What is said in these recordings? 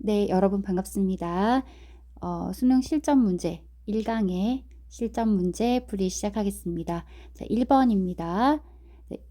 네, 여러분 반갑습니다. 수능 실전 문제 1강의 실전 문제 풀이 시작하겠습니다. 자, 1번입니다. 네,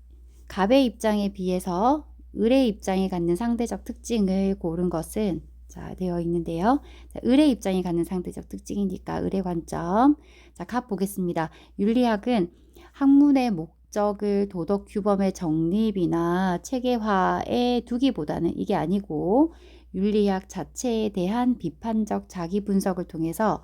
갑의 입장에 비해서 을의 입장이 갖는 상대적 특징을 고른 것은 자, 되어 있는데요. 자, 을의 입장이 갖는 상대적 특징이니까 을의 관점. 자, 갑 보겠습니다. 윤리학은 학문의 목적을 도덕 규범의 정립이나 체계화에 두기보다는 이게 아니고 윤리학 자체에 대한 비판적 자기 분석을 통해서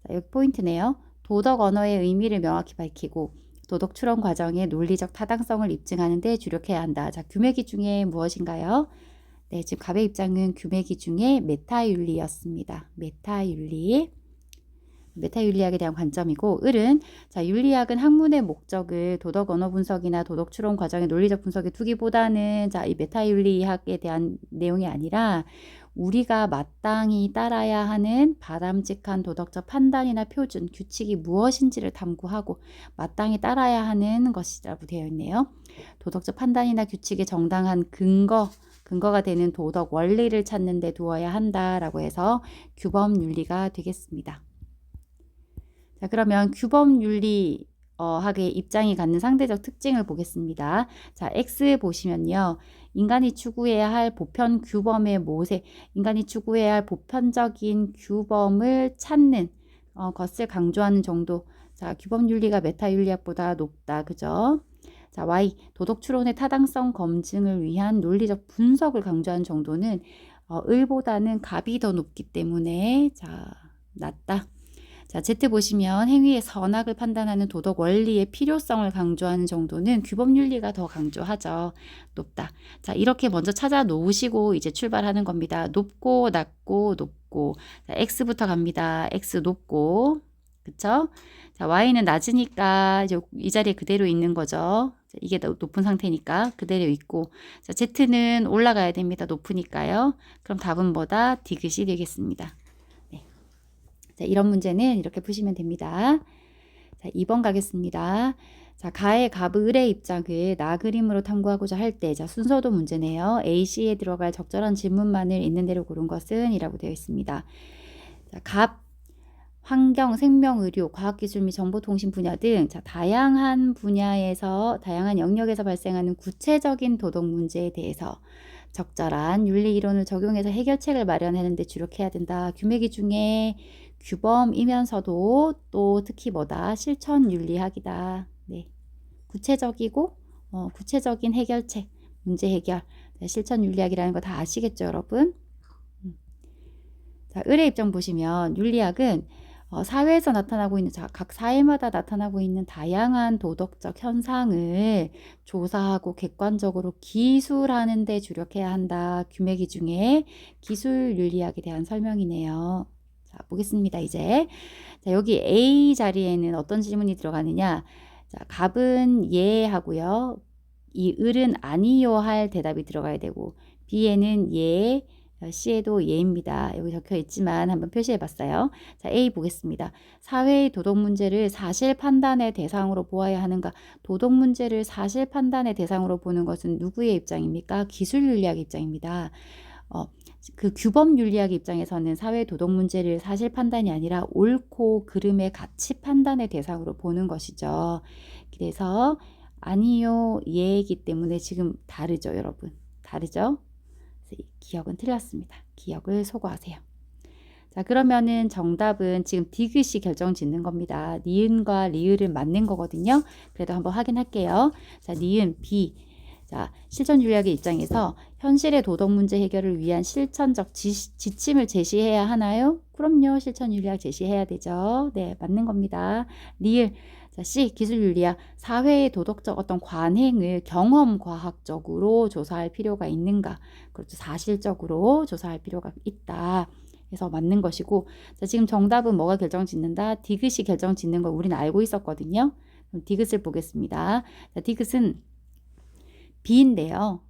자, 여기 포인트네요. 도덕 언어의 의미를 명확히 밝히고 도덕 추론 과정의 논리적 타당성을 입증하는 데 주력해야 한다. 자, 규매기 중에 무엇인가요? 네, 지금 갑의 입장은 규매기 중에 메타윤리였습니다. 메타윤리학에 대한 관점이고, 을은 자, 윤리학은 학문의 목적을 도덕 언어 분석이나 도덕 추론 과정의 논리적 분석에 두기보다는 자, 이 메타윤리학에 대한 내용이 아니라 우리가 마땅히 따라야 하는 바람직한 도덕적 판단이나 표준, 규칙이 무엇인지를 탐구하고 마땅히 따라야 하는 것이라고 되어 있네요. 도덕적 판단이나 규칙의 정당한 근거가 되는 도덕 원리를 찾는 데 두어야 한다라고 해서 규범윤리가 되겠습니다. 자, 그러면 규범윤리 학의 입장이 갖는 상대적 특징을 보겠습니다. 자, X 보시면요. 인간이 추구해야 할 보편 규범의 모세, 인간이 추구해야 할 보편적인 규범을 찾는 것을 강조하는 정도. 자, 규범윤리가 메타윤리학보다 높다. 그죠? 자, Y, 도덕 추론의 타당성 검증을 위한 논리적 분석을 강조하는 정도는 을보다는 갑이 더 높기 때문에 자, 낮다. 자, Z 보시면 행위의 선악을 판단하는 도덕 원리의 필요성을 강조하는 정도는 규범윤리가 더 강조하죠. 높다. 자, 이렇게 먼저 찾아 놓으시고 이제 출발하는 겁니다. 높고 낮고 높고. 자, X부터 갑니다. X 높고. 그쵸? 자, Y는 낮으니까 이 자리에 그대로 있는 거죠. 자, 이게 높은 상태니까 그대로 있고. 자, Z는 올라가야 됩니다. 높으니까요. 그럼 답은 뭐다? 디귿이 되겠습니다. 자, 이런 문제는 이렇게 푸시면 됩니다. 자, 2번 가겠습니다. 자, 가의 을의 입장을 나 그림으로 탐구하고자 할 때, 자, 순서도 문제네요. AC에 들어갈 적절한 질문만을 있는 대로 고른 것은 이라고 되어 있습니다. 자, 환경, 생명, 의료, 과학기술 및 정보통신 분야 등 자, 다양한 영역에서 발생하는 구체적인 도덕 문제에 대해서 적절한 윤리 이론을 적용해서 해결책을 마련하는 데 주력해야 된다. 규매기 중에 규범이면서도 또 특히 뭐다? 실천 윤리학이다. 네. 구체적이고 구체적인 해결책, 문제 해결, 네, 실천 윤리학이라는 거 다 아시겠죠, 여러분? 자, 을의 입장 보시면 윤리학은 사회에서 나타나고 있는 각 사회마다 나타나고 있는 다양한 도덕적 현상을 조사하고 객관적으로 기술하는 데 주력해야 한다. 규매기 중에 기술 윤리학에 대한 설명이네요. 자, 보겠습니다. 이제 자, 여기 A 자리에는 어떤 질문이 들어가느냐? 자, 갑은 예 하고요. 이 을은 아니요 할 대답이 들어가야 되고 B에는 예, C에도 예입니다. 여기 적혀 있지만 한번 표시해 봤어요. 자, A 보겠습니다. 사회의 도덕 문제를 사실 판단의 대상으로 보아야 하는가? 도덕 문제를 사실 판단의 대상으로 보는 것은 누구의 입장입니까? 기술 윤리학의 입장입니다. 그 규범 윤리학 입장에서는 사회 도덕 문제를 사실 판단이 아니라 옳고 그름의 가치 판단의 대상으로 보는 것이죠. 그래서 아니요, 예이기 때문에 지금 다르죠, 여러분. 다르죠? 기억은 틀렸습니다. 기억을 소거하세요. 자, 그러면은 정답은 지금 디귿이 결정 짓는 겁니다. 니은과 리을은 맞는 거거든요. 그래도 한번 확인할게요. 자, 니은 B. 자, 실천 윤리학의 입장에서 현실의 도덕 문제 해결을 위한 실천적 지침을 제시해야 하나요? 그럼요. 실천 윤리학 제시해야 되죠. 네, 맞는 겁니다. 리을. 자, C. 기술 윤리학. 사회의 도덕적 어떤 관행을 경험 과학적으로 조사할 필요가 있는가? 그렇죠. 사실적으로 조사할 필요가 있다. 그래서 맞는 것이고, 자, 지금 정답은 뭐가 결정 짓는다? 디귿이 결정 짓는 걸 우리는 알고 있었거든요. 그럼 디귿을 보겠습니다. 자, 디귿은 B인데요.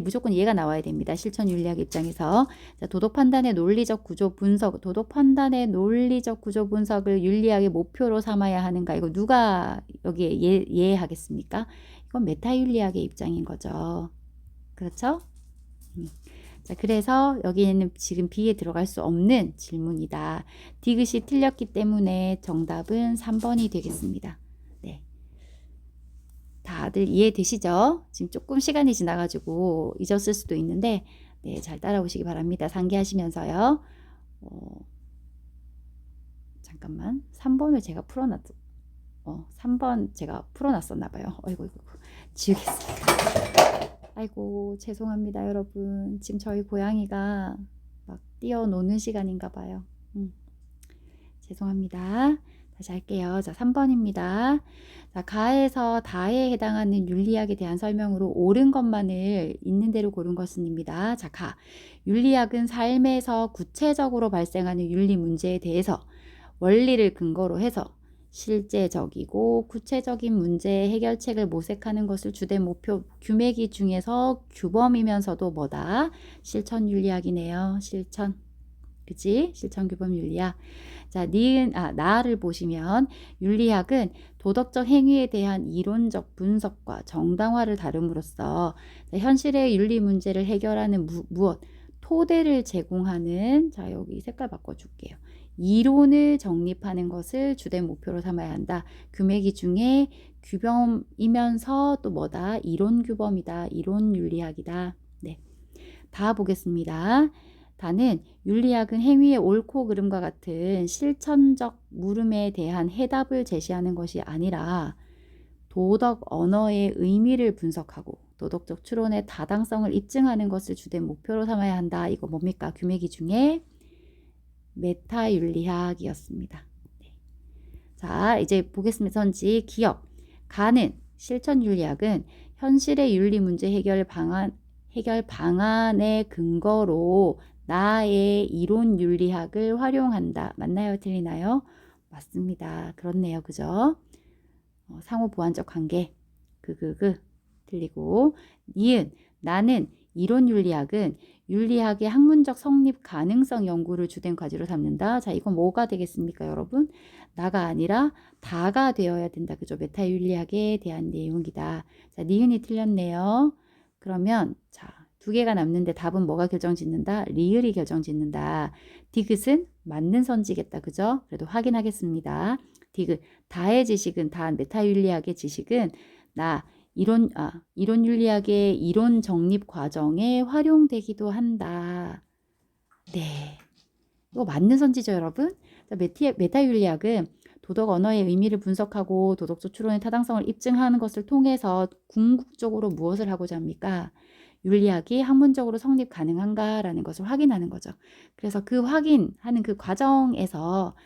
무조건 얘가 나와야 됩니다. 실천 윤리학 입장에서. 자, 도덕 판단의 논리적 구조 분석을 윤리학의 목표로 삼아야 하는가? 이거 누가 여기에 하겠습니까? 이건 메타 윤리학의 입장인 거죠. 그렇죠? 자, 그래서 여기에는 지금 B에 들어갈 수 없는 질문이다. 디귿이 틀렸기 때문에 정답은 3번이 되겠습니다. 네. 다들 이해되시죠? 지금 조금 시간이 지나가지고 잊었을 수도 있는데, 네, 잘 따라오시기 바랍니다. 상기하시면서요. 잠깐만. 3번을 제가 풀어놨, 3번 제가 풀어놨었나 봐요. 어이구, 지우겠습니다. 아이고, 죄송합니다, 여러분. 지금 저희 고양이가 막 뛰어노는 시간인가 봐요. 죄송합니다. 다시 할게요. 자, 3번입니다. 자, 가에서 다에 해당하는 윤리학에 대한 설명으로 옳은 것만을 있는 대로 고른 것은입니다. 자, 가. 윤리학은 삶에서 구체적으로 발생하는 윤리 문제에 대해서 원리를 근거로 해서 실제적이고 구체적인 문제의 해결책을 모색하는 것을 주된 목표 규맥이 중에서 규범이면서도 뭐다? 실천 윤리학이네요. 실천. 그치? 실천 규범 윤리학. 자, 나를 보시면 윤리학은 도덕적 행위에 대한 이론적 분석과 정당화를 다룸으로써 현실의 윤리 문제를 해결하는 무엇? 토대를 제공하는, 자, 여기 색깔 바꿔줄게요. 이론을 정립하는 것을 주된 목표로 삼아야 한다. 규맥이 중에 규범이면서 또 뭐다? 이론 규범이다. 이론 윤리학이다. 네. 다 보겠습니다. 다는 윤리학은 행위의 옳고 그름과 같은 실천적 물음에 대한 해답을 제시하는 것이 아니라 도덕 언어의 의미를 분석하고 도덕적 추론의 타당성을 입증하는 것을 주된 목표로 삼아야 한다. 이거 뭡니까? 규맥이 중에 메타윤리학이었습니다. 네. 자, 이제 보겠습니다. 선지 기억. 가는 실천윤리학은 현실의 윤리 문제 해결 방안의 근거로 나의 이론 윤리학을 활용한다. 맞나요? 틀리나요? 맞습니다. 그렇네요. 그죠? 상호 보완적 관계. 틀리고. 니은 나는 이론 윤리학은 윤리학의 학문적 성립 가능성 연구를 주된 과제로 삼는다. 자, 이건 뭐가 되겠습니까, 여러분? 나가 아니라 다가 되어야 된다. 그죠? 메타윤리학에 대한 내용이다. 자, 니은이 틀렸네요. 그러면 자, 2개가 남는데 답은 뭐가 결정짓는다? 리을이 결정짓는다. 디귿은 맞는 선지겠다. 그죠? 그래도 확인하겠습니다. 디귿. 다의 지식은, 다 메타윤리학의 지식은 이론 윤리학의 이론 정립 과정에 활용되기도 한다. 네. 이거 맞는 선지죠, 여러분? 메타윤리학은 도덕 언어의 의미를 분석하고 도덕적 추론의 타당성을 입증하는 것을 통해서 궁극적으로 무엇을 하고자 합니까? 윤리학이 학문적으로 성립 가능한가라는 것을 확인하는 거죠. 그래서 그 확인하는 그 과정에서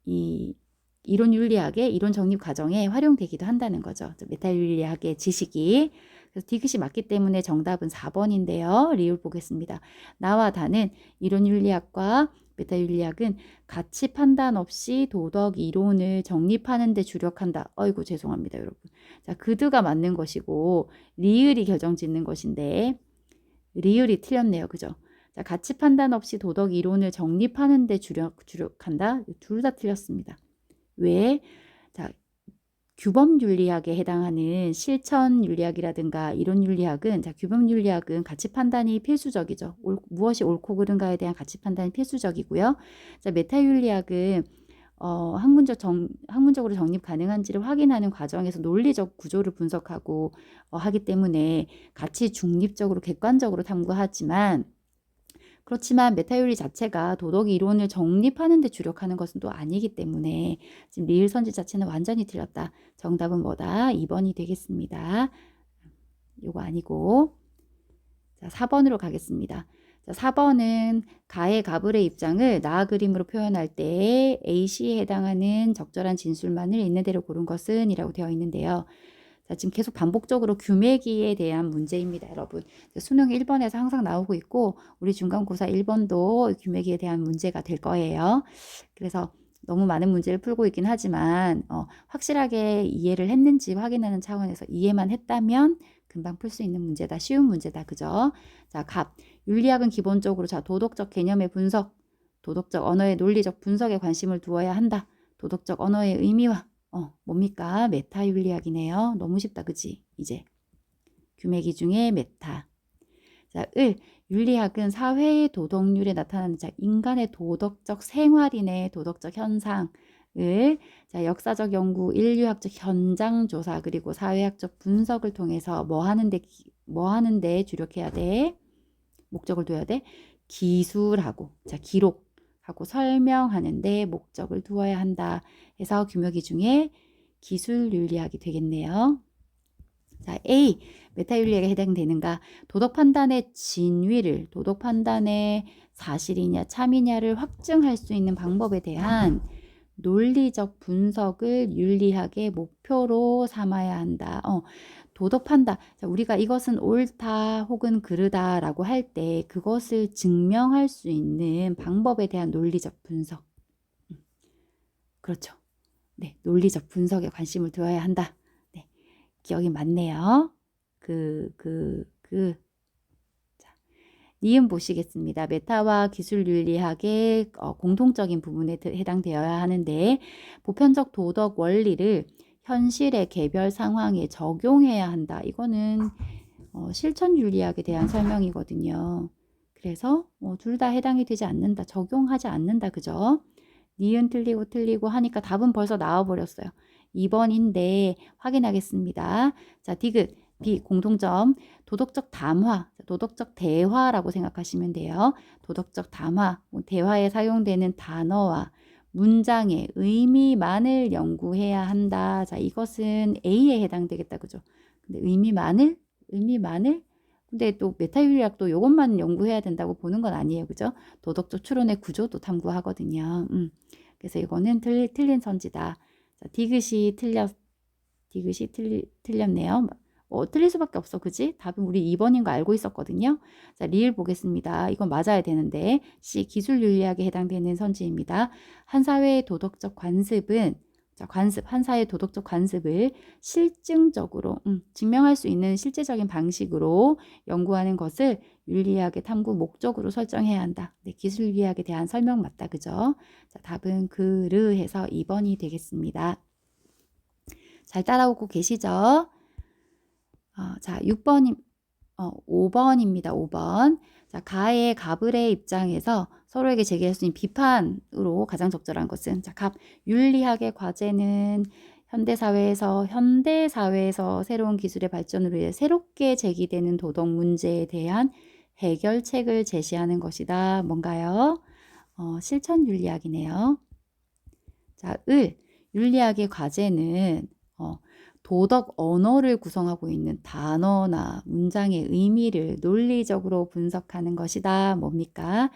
이 이론 윤리학의 이론 정립 과정에 활용되기도 한다는 거죠. 메타윤리학의 지식이. 그래서 디귿이 맞기 때문에 정답은 4번인데요. 리을 보겠습니다. 나와 다는 이론 윤리학과 메타윤리학은 가치 판단 없이 도덕 이론을 정립하는 데 주력한다. 어이구, 죄송합니다, 여러분. 자, 그드가 맞는 것이고 리을이 결정짓는 것인데 리을이 틀렸네요. 그죠? 자, 가치 판단 없이 도덕 이론을 정립하는 데 주력한다. 둘 다 틀렸습니다. 왜? 자, 규범 윤리학에 해당하는 실천 윤리학이라든가 이론 윤리학은, 자, 규범 윤리학은 가치 판단이 필수적이죠. 무엇이 옳고 그른가에 대한 가치 판단이 필수적이고요. 자, 메타 윤리학은 학문적으로 정립 가능한지를 확인하는 과정에서 논리적 구조를 분석하고 하기 때문에 가치 중립적으로 객관적으로 탐구하지만, 그렇지만 메타윤리 자체가 도덕 이론을 정립하는 데 주력하는 것은 또 아니기 때문에 지금 리을 선지 자체는 완전히 틀렸다. 정답은 뭐다? 2번이 되겠습니다. 요거 아니고. 자, 4번으로 가겠습니다. 자, 4번은 가의 가불의 입장을 나 그림으로 표현할 때 A씨에 해당하는 적절한 진술만을 있는 대로 고른 것은 이라고 되어 있는데요. 자, 지금 계속 반복적으로 규맥이에 대한 문제입니다, 여러분. 수능 1번에서 항상 나오고 있고 우리 중간고사 1번도 규맥이에 대한 문제가 될 거예요. 그래서 너무 많은 문제를 풀고 있긴 하지만 확실하게 이해를 했는지 확인하는 차원에서 이해만 했다면 금방 풀 수 있는 문제다. 쉬운 문제다. 그죠? 자, 갑. 윤리학은 기본적으로 도덕적 개념의 분석, 도덕적 언어의 논리적 분석에 관심을 두어야 한다. 도덕적 언어의 의미와 뭡니까? 메타윤리학이네요. 너무 쉽다. 그치? 이제 규맥이 중에 메타. 자, 윤리학은 사회의 도덕률에 나타나는 인간의 도덕적 생활이네 도덕적 현상을 역사적 연구, 인류학적 현장 조사 그리고 사회학적 분석을 통해서 뭐 하는데 주력해야 돼? 목적을 둬야 돼? 기술하고 기록하고 설명하는데 목적을 두어야 한다. 해서 규명기 중에 기술 윤리학이 되겠네요. 자, A. 메타윤리학에 해당되는가? 도덕 판단의 진위를, 도덕 판단의 사실이냐 참이냐를 확증할 수 있는 방법에 대한 논리적 분석을 윤리학의 목표로 삼아야 한다. 도덕 판단. 자, 우리가 이것은 옳다 혹은 그르다라고 할 때 그것을 증명할 수 있는 방법에 대한 논리적 분석. 그렇죠. 네, 논리적 분석에 관심을 두어야 한다. 기억이 맞네요. 자, 니은 보시겠습니다. 메타와 기술윤리학의 공통적인 부분에 해당되어야 하는데 보편적 도덕 원리를 현실의 개별 상황에 적용해야 한다. 이거는 실천윤리학에 대한 설명이거든요. 그래서 둘 다 해당이 되지 않는다. 적용하지 않는다. 그죠? 니은 틀리고 하니까 답은 벌써 나와버렸어요. 2번인데 확인하겠습니다. 자, 디귿, B 공통점, 도덕적 담화, 도덕적 대화라고 생각하시면 돼요. 도덕적 담화, 대화에 사용되는 단어와 문장의 의미만을 연구해야 한다. 자, 이것은 A에 해당되겠다. 그죠? 근데 의미만을? 근데 또 메타윤리학도 이것만 연구해야 된다고 보는 건 아니에요. 그죠? 도덕적 추론의 구조도 탐구하거든요. 그래서 이거는 틀린 선지다. 자, 디귿이 틀렸네요. 틀릴 수밖에 없어. 그지? 답은 우리 2번인 거 알고 있었거든요. 자, 리을 보겠습니다. 이건 맞아야 되는데 C. 기술윤리학에 해당되는 선지입니다. 한 사회의 도덕적 관습은 한 사회의 도덕적 관습을 실증적으로 증명할 수 있는 실제적인 방식으로 연구하는 것을 윤리학의 탐구 목적으로 설정해야 한다. 네, 기술윤리학에 대한 설명 맞다. 그죠? 자, 답은 그르 해서 2번이 되겠습니다. 잘 따라오고 계시죠? 자, 5번입니다. 5번. 자, 가의 가불의 입장에서 서로에게 제기할 수 있는 비판으로 가장 적절한 것은 윤리학의 과제는 현대사회에서 새로운 기술의 발전으로 인해 새롭게 제기되는 도덕 문제에 대한 해결책을 제시하는 것이다. 뭔가요? 실천윤리학이네요. 자, 윤리학의 과제는 도덕 언어를 구성하고 있는 단어나 문장의 의미를 논리적으로 분석하는 것이다. 뭡니까?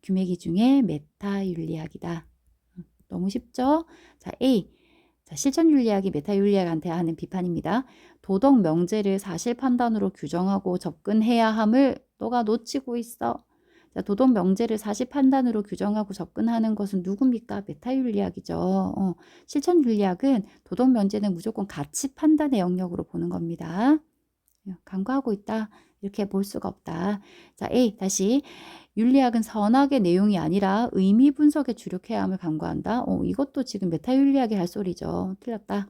규맥이 중에 메타윤리학이다. 너무 쉽죠? 자, A. 자, 실천윤리학이 메타윤리학한테 하는 비판입니다. 도덕 명제를 사실 판단으로 규정하고 접근해야 함을 너가 놓치고 있어. 자, 도덕 명제를 사실 판단으로 규정하고 접근하는 것은 누굽니까? 메타윤리학이죠. 실천윤리학은 도덕 명제는 무조건 가치 판단의 영역으로 보는 겁니다. 간과하고 있다. 이렇게 볼 수가 없다. 자, A 다시 윤리학은 선악의 내용이 아니라 의미 분석에 주력해야 함을 간과한다. 이것도 지금 메타윤리학이 할 소리죠. 틀렸다.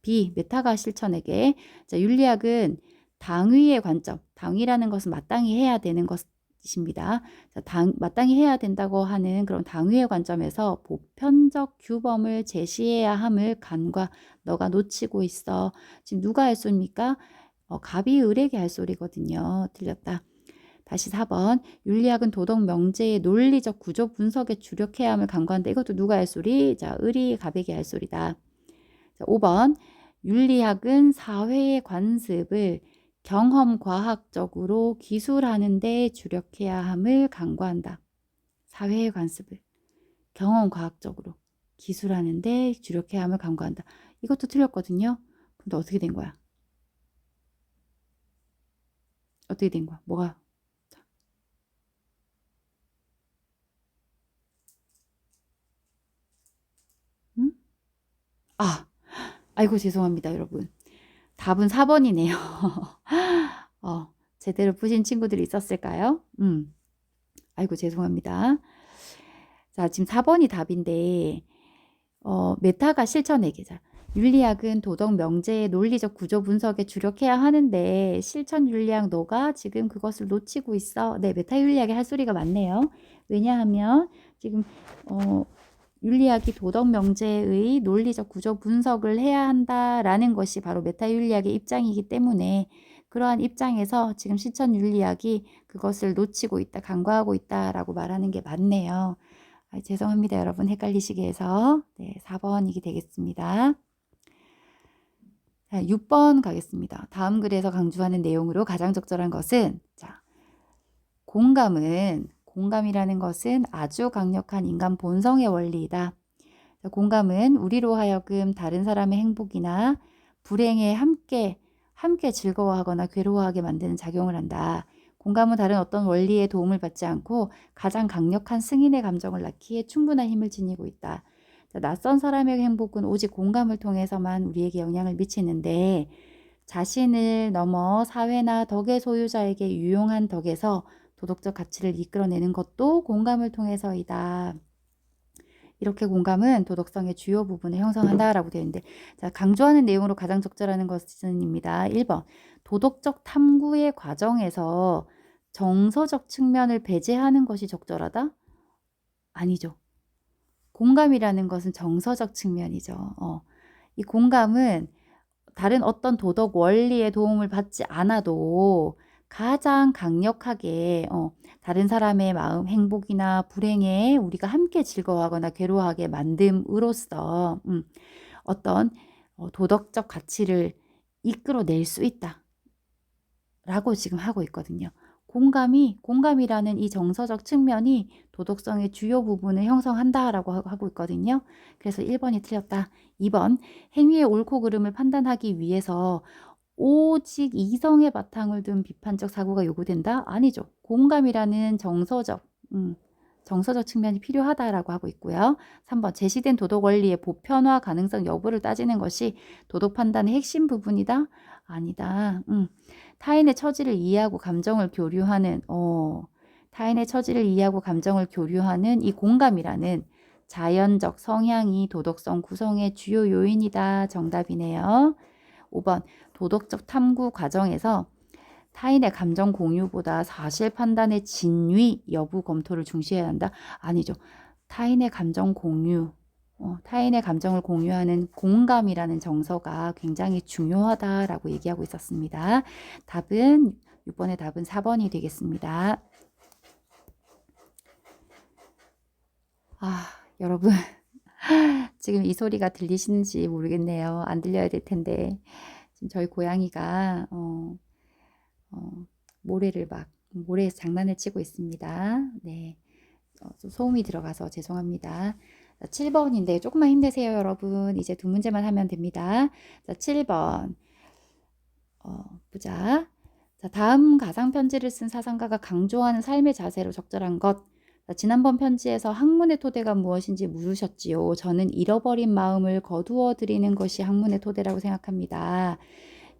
B 메타가 실천에게. 자, 윤리학은 당위의 관점, 당위라는 것은 마땅히 해야 되는 것입니다. 자, 마땅히 해야 된다고 하는 그런 당위의 관점에서 보편적 규범을 제시해야 함을 간과. 너가 놓치고 있어. 지금 누가 할 소리입니까? 갑이 을에게 할 소리거든요. 틀렸다. 다시 4번. 윤리학은 도덕 명제의 논리적 구조 분석에 주력해야 함을 간과한다. 이것도 누가 할 소리? 자, 을이 갑에게 할 소리다. 자, 5번. 윤리학은 사회의 관습을 경험 과학적으로 기술하는 데 주력해야 함을 간과한다. 사회의 관습을 경험 과학적으로 기술하는 데 주력해야 함을 간과한다. 이것도 틀렸거든요. 근데 어떻게 된 거야? 어떻게 된 거야? 뭐가? 응? 아이고 죄송합니다, 여러분. 답은 4번이네요. 제대로 푸신 친구들이 있었을까요? 아이고 죄송합니다. 자, 지금 4번이 답인데 메타가 실천에게. 자, 윤리학은 도덕 명제의 논리적 구조 분석에 주력해야 하는데 실천 윤리학 너가 지금 그것을 놓치고 있어. 네, 메타 윤리학이 할 소리가 많네요. 왜냐하면 지금 윤리학이 도덕 명제의 논리적 구조 분석을 해야 한다라는 것이 바로 메타 윤리학의 입장이기 때문에 그러한 입장에서 지금 실천 윤리학이 그것을 놓치고 있다, 간과하고 있다라고 말하는 게 맞네요. 죄송합니다, 여러분. 헷갈리시게 해서. 네, 4번이 되겠습니다. 자, 6번 가겠습니다. 다음 글에서 강조하는 내용으로 가장 적절한 것은 자, 공감이라는 것은 아주 강력한 인간 본성의 원리이다. 공감은 우리로 하여금 다른 사람의 행복이나 불행에 함께 즐거워하거나 괴로워하게 만드는 작용을 한다. 공감은 다른 어떤 원리의 도움을 받지 않고 가장 강력한 승인의 감정을 낳기에 충분한 힘을 지니고 있다. 낯선 사람의 행복은 오직 공감을 통해서만 우리에게 영향을 미치는데 자신을 넘어 사회나 덕의 소유자에게 유용한 덕에서 도덕적 가치를 이끌어내는 것도 공감을 통해서이다. 이렇게 공감은 도덕성의 주요 부분을 형성한다라고 되어 있는데 자, 강조하는 내용으로 가장 적절한 것은입니다. 1번 도덕적 탐구의 과정에서 정서적 측면을 배제하는 것이 적절하다? 아니죠. 공감이라는 것은 정서적 측면이죠. 이 공감은 다른 어떤 도덕 원리의 도움을 받지 않아도 가장 강력하게 다른 사람의 마음, 행복이나 불행에 우리가 함께 즐거워하거나 괴로워하게 만듦으로써 어떤 도덕적 가치를 이끌어낼 수 있다 라고 지금 하고 있거든요. 공감이라는 이 정서적 측면이 도덕성의 주요 부분을 형성한다라고 하고 있거든요. 그래서 1번이 틀렸다. 2번, 행위의 옳고 그름을 판단하기 위해서 오직 이성의 바탕을 둔 비판적 사고가 요구된다? 아니죠. 공감이라는 정서적 측면이 필요하다라고 하고 있고요. 3번, 제시된 도덕 원리의 보편화 가능성 여부를 따지는 것이 도덕 판단의 핵심 부분이다? 아니다. 타인의 처지를 이해하고 감정을 교류하는 이 공감이라는 자연적 성향이 도덕성 구성의 주요 요인이다. 정답이네요. 5번 도덕적 탐구 과정에서 타인의 감정 공유보다 사실 판단의 진위 여부 검토를 중시해야 한다. 아니죠. 타인의 감정을 공유하는 공감이라는 정서가 굉장히 중요하다라고 얘기하고 있었습니다. 6번의 답은 4번이 되겠습니다. 여러분 지금 이 소리가 들리시는지 모르겠네요. 안 들려야 될 텐데 지금 저희 고양이가 모래에서 장난을 치고 있습니다. 네, 좀 소음이 들어가서 죄송합니다. 7번인데 조금만 힘내세요, 여러분. 이제 2문제만 하면 됩니다. 자, 7번. 보자. 자, 다음 가상 편지를 쓴 사상가가 강조하는 삶의 자세로 적절한 것. 자, 지난번 편지에서 학문의 토대가 무엇인지 물으셨지요. 저는 잃어버린 마음을 거두어 드리는 것이 학문의 토대라고 생각합니다.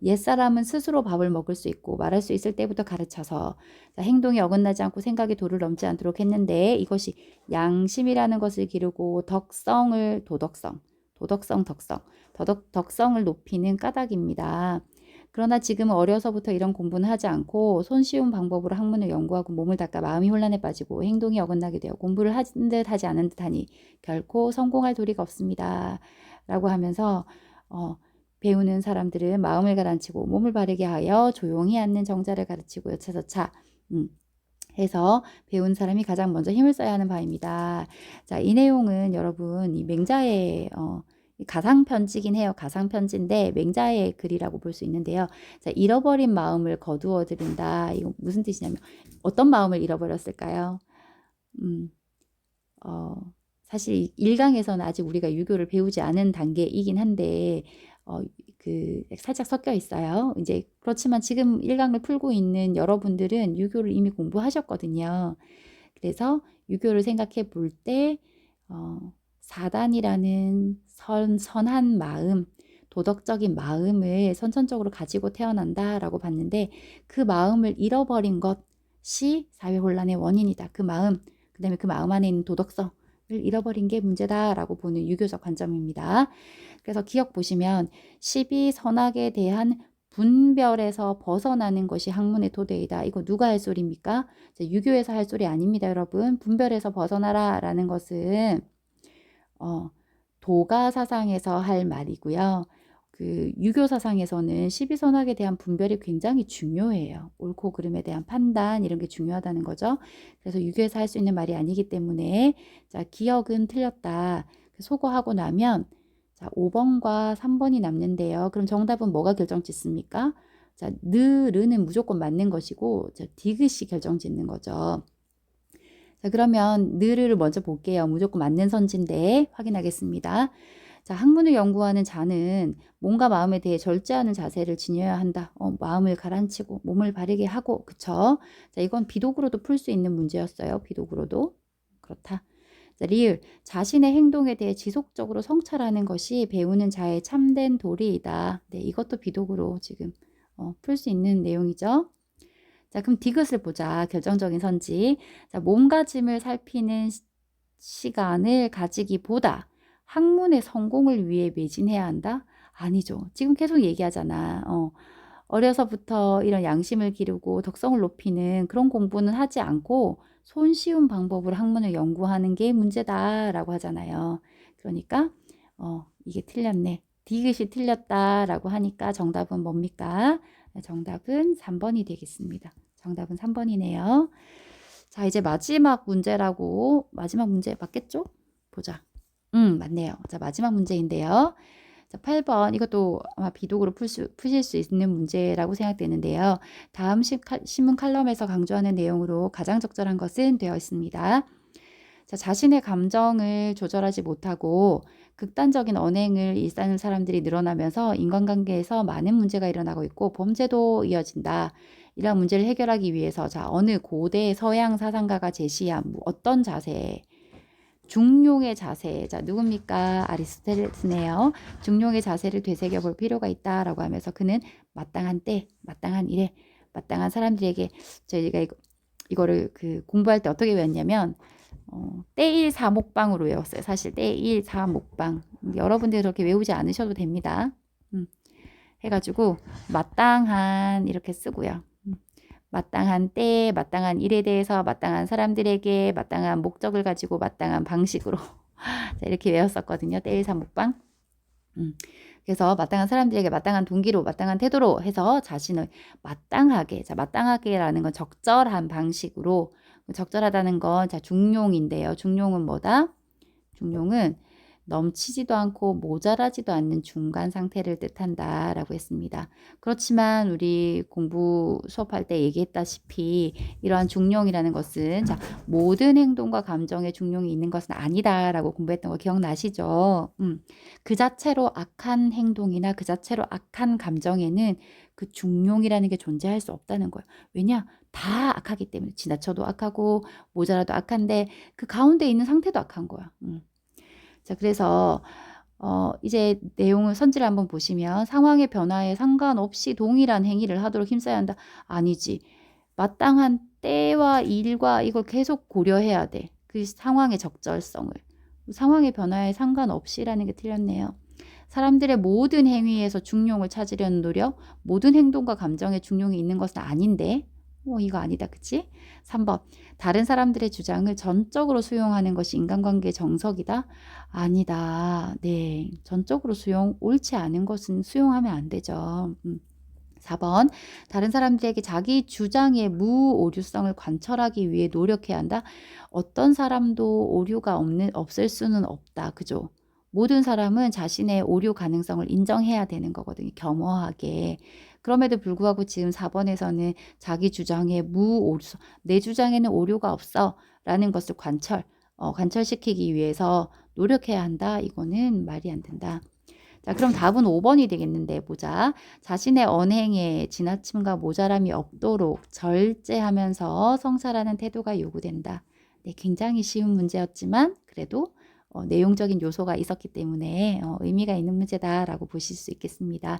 옛사람은 스스로 밥을 먹을 수 있고 말할 수 있을 때부터 가르쳐서 행동이 어긋나지 않고 생각이 도를 넘지 않도록 했는데 이것이 양심이라는 것을 기르고 덕성을 높이는 까닭입니다. 그러나 지금은 어려서부터 이런 공부는 하지 않고 손쉬운 방법으로 학문을 연구하고 몸을 닦아 마음이 혼란에 빠지고 행동이 어긋나게 되어 공부를 하는 듯 하지 않은 듯 하니 결코 성공할 도리가 없습니다. 라고 하면서 배우는 사람들은 마음을 가라앉히고 몸을 바르게 하여 조용히 앉는 정자를 가르치고 여차저차 해서 배운 사람이 가장 먼저 힘을 써야 하는 바입니다. 자, 이 내용은 여러분 이 맹자의 가상편지긴 해요. 가상편지인데 맹자의 글이라고 볼 수 있는데요. 자, 잃어버린 마음을 거두어 드린다. 이거 무슨 뜻이냐면 어떤 마음을 잃어버렸을까요? 사실 1강에서는 아직 우리가 유교를 배우지 않은 단계이긴 한데 살짝 섞여 있어요. 이제 그렇지만 지금 1강을 풀고 있는 여러분들은 유교를 이미 공부하셨거든요. 그래서 유교를 생각해 볼 때 사단이라는 선한 마음, 도덕적인 마음을 선천적으로 가지고 태어난다라고 봤는데 그 마음을 잃어버린 것이 사회 혼란의 원인이다. 그 마음, 그다음에 그 마음 안에 있는 도덕성, 잃어버린 게 문제다라고 보는 유교적 관점입니다. 그래서 기억 보시면 12선악에 대한 분별에서 벗어나는 것이 학문의 토대이다. 이거 누가 할 소리입니까? 유교에서 할 소리 아닙니다, 여러분. 분별에서 벗어나라라는 것은 도가 사상에서 할 말이고요. 그 유교 사상에서는 12선악에 대한 분별이 굉장히 중요해요. 옳고 그름에 대한 판단 이런 게 중요하다는 거죠. 그래서 유교에서 할 수 있는 말이 아니기 때문에 자, 기억은 틀렸다. 소거하고 나면 자, 5번과 3번이 남는데요. 그럼 정답은 뭐가 결정짓습니까? 자, 느르는 무조건 맞는 것이고 자, 디귿이 결정짓는 거죠. 자, 그러면 느를 먼저 볼게요. 무조건 맞는 선지인데 확인하겠습니다. 자, 학문을 연구하는 자는 몸과 마음에 대해 절제하는 자세를 지녀야 한다. 마음을 가라앉히고 몸을 바르게 하고, 그쵸? 자, 이건 비독으로도 풀 수 있는 문제였어요. 비독으로도. 그렇다. 자, 리을. 자신의 행동에 대해 지속적으로 성찰하는 것이 배우는 자의 참된 도리이다. 네, 이것도 비독으로 지금 풀 수 있는 내용이죠. 자, 그럼 디귿을 보자. 결정적인 선지. 자, 몸가짐을 살피는 시간을 가지기보다 학문의 성공을 위해 매진해야 한다? 아니죠. 지금 계속 얘기하잖아. 어려서부터 이런 양심을 기르고 덕성을 높이는 그런 공부는 하지 않고 손쉬운 방법으로 학문을 연구하는 게 문제다라고 하잖아요. 그러니까 이게 틀렸네. 디귿이 틀렸다라고 하니까 정답은 뭡니까? 정답은 3번이 되겠습니다. 정답은 3번이네요. 자, 이제 마지막 문제라고, 마지막 문제 맞겠죠? 보자. 맞네요. 자, 마지막 문제인데요. 자, 8번. 이것도 아마 비독으로 푸실 수 있는 문제라고 생각되는데요. 다음 신문 칼럼에서 강조하는 내용으로 가장 적절한 것은 되어 있습니다. 자, 자신의 감정을 조절하지 못하고 극단적인 언행을 일삼는 사람들이 늘어나면서 인간관계에서 많은 문제가 일어나고 있고 범죄도 이어진다. 이러한 문제를 해결하기 위해서 자, 어느 고대 서양 사상가가 제시한 어떤 자세, 중용의 자세, 자, 누굽니까? 아리스토텔레스네요. 중용의 자세를 되새겨 볼 필요가 있다라고 하면서 그는 마땅한 때, 마땅한 일에, 마땅한 사람들에게 저희가 이거를 그 공부할 때 어떻게 외웠냐면 떼일사목방으로 외웠어요. 사실 떼일사목방. 여러분들 그렇게 외우지 않으셔도 됩니다. 해가지고 마땅한 이렇게 쓰고요. 마땅한 때, 마땅한 일에 대해서 마땅한 사람들에게 마땅한 목적을 가지고 마땅한 방식으로 자, 이렇게 외웠었거든요. 떼일사목방. 그래서 마땅한 사람들에게 마땅한 동기로 마땅한 태도로 해서 자신을 마땅하게, 자, 마땅하게라는 건 적절한 방식으로, 적절하다는 건 자, 중용인데요. 중용은 뭐다? 중용은 넘치지도 않고 모자라지도 않는 중간 상태를 뜻한다라고 했습니다. 그렇지만 우리 공부 수업할 때 얘기했다시피 이러한 중용이라는 것은 자, 모든 행동과 감정에 중용이 있는 것은 아니다라고 공부했던 거 기억나시죠? 그 자체로 악한 행동이나 그 자체로 악한 감정에는 그 중용이라는 게 존재할 수 없다는 거예요. 왜냐? 다 악하기 때문에 지나쳐도 악하고 모자라도 악한데 그 가운데 있는 상태도 악한 거야. 자, 그래서 이제 내용을 선지를 한번 보시면 상황의 변화에 상관없이 동일한 행위를 하도록 힘써야 한다. 아니지. 마땅한 때와 일과 이걸 계속 고려해야 돼. 그 상황의 적절성을. 상황의 변화에 상관없이라는 게 틀렸네요. 사람들의 모든 행위에서 중용을 찾으려는 노력, 모든 행동과 감정에 중용이 있는 것은 아닌데 이거 아니다. 그치? 3번. 다른 사람들의 주장을 전적으로 수용하는 것이 인간관계의 정석이다? 아니다. 네. 전적으로 옳지 않은 것은 수용하면 안 되죠. 4번. 다른 사람들에게 자기 주장의 무오류성을 관철하기 위해 노력해야 한다? 어떤 사람도 오류가 없을 수는 없다. 그죠? 모든 사람은 자신의 오류 가능성을 인정해야 되는 거거든요. 겸허하게. 그럼에도 불구하고 지금 4번에서는 자기 주장에 무오류성, 내 주장에는 오류가 없어 라는 것을 관철시키기 위해서 노력해야 한다. 이거는 말이 안 된다. 자, 그럼 답은 5번이 되겠는데 보자. 자신의 언행에 지나침과 모자람이 없도록 절제하면서 성찰하는 태도가 요구된다. 네, 굉장히 쉬운 문제였지만 그래도 내용적인 요소가 있었기 때문에 의미가 있는 문제다라고 보실 수 있겠습니다.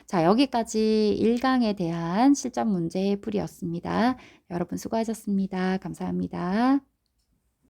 자, 여기까지 1강에 대한 실전 문제 풀이였습니다. 여러분 수고하셨습니다. 감사합니다.